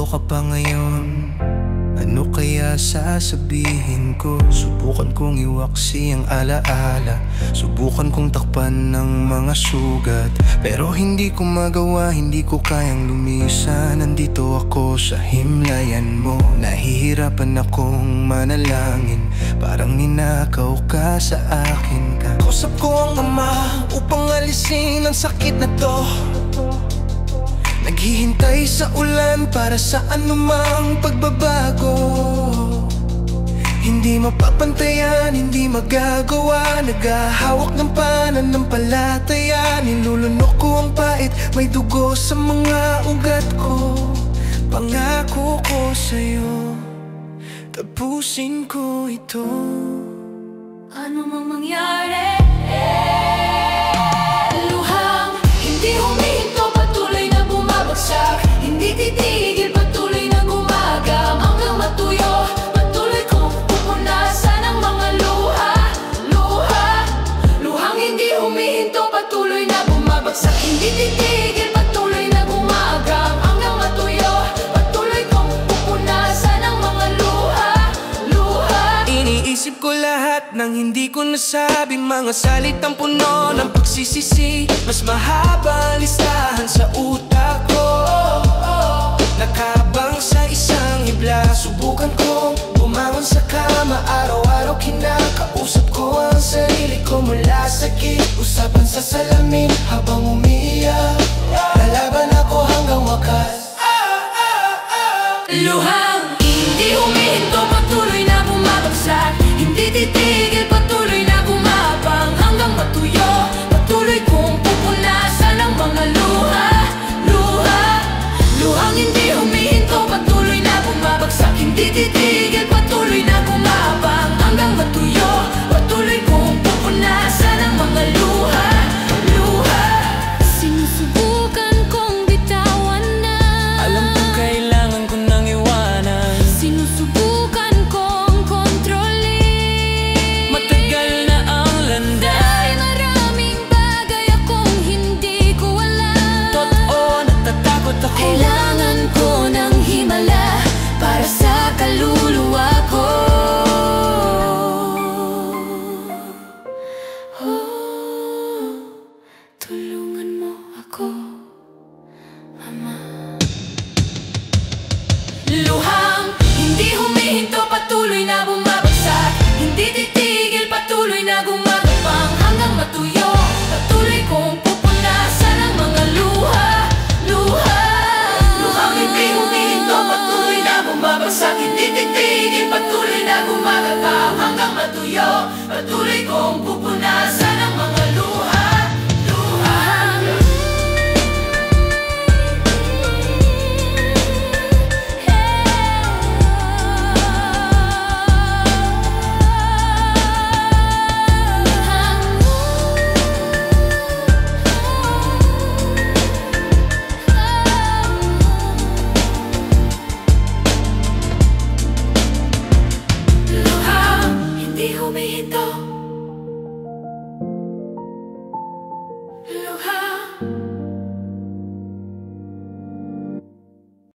Nandito ka pa ngayon, ano kaya sasabihin ko? Subukan kong iwaksi ang alaala, subukan kong takpan ng mga sugat, pero hindi ko magawa, hindi ko kayang lumisan. Nandito ako sa himlayan mo, nahihirapan akong manalangin, parang ninakaw ka sa akin. Kausap ko ang Ama upang alisin ang sakit na to. Naghihintay sa ulan para sa anumang pagbabago. Hindi mapapantayan, hindi magagawa. Naghahawak ng pananampalataya. Nilulunok ko ang pait, may dugo sa mga ugat ko. Pangako ko sa'yo, tapusin ko ito. Ano mang mangyari, luhang hindi humihinto, patuloy na bumabagsak. Hindi titigil, patuloy na gumagam hanggang matuyo. Patuloy kong pupunasan ang mga luha. Luhang hindi humihinto, patuloy na bumabagsak. Hindi titigil, patuloy na gumagam hanggang matuyo. Patuloy kong pupunasan ang mga luha. Iniisip ko lahat ng hindi ko nasabing mga salitang puno ng pagsisisi. Mas mahaba ang listahan sa utak ko, nakabang sa isang hibla. Subukan kong bumangon sa kama, araw-araw kinakausap ko ang sarili ko mula sa usapan sa salamin habang umiiyak. Lalaban ako hanggang wakas. Luhang hindi humihinto, patuloy na bumabagsak. Hindi titigil, patuloy na gumapang hanggang matuyo. Patuloy kong pupunasan ang mga luha. Luhang hindi humihinto, patuloy na bumabagsak. Hindi titigil, patuloy na gumapang hanggang matuyo. Patuloy kong pupunasan ang mga luha. Sinusubukan kong bitawan na, alam kong kailangan ko nang iwanan. sinusubukan kong kontrolin. Matagal na ang landas, Ay maraming bagay akong hindi ko alam. totoo natatakot ako. Kailangan ko ng himala para sa kaluluwa ko. Tulungan mo ako, Ama. Luhang hindi humihinto, patuloy na bumabagsak. Hindi titigil, patuloy na gumagapang hanggang matuyo. Patuloy kong pupunasan ang mga luha. Luhang hindi humihinto, patuloy na bumabagsak. Hindi titigil, patuloy na gumagapang hanggang matuyo. Patuloy kong pupunasan ang mga luha. Luhang hindi humihinto,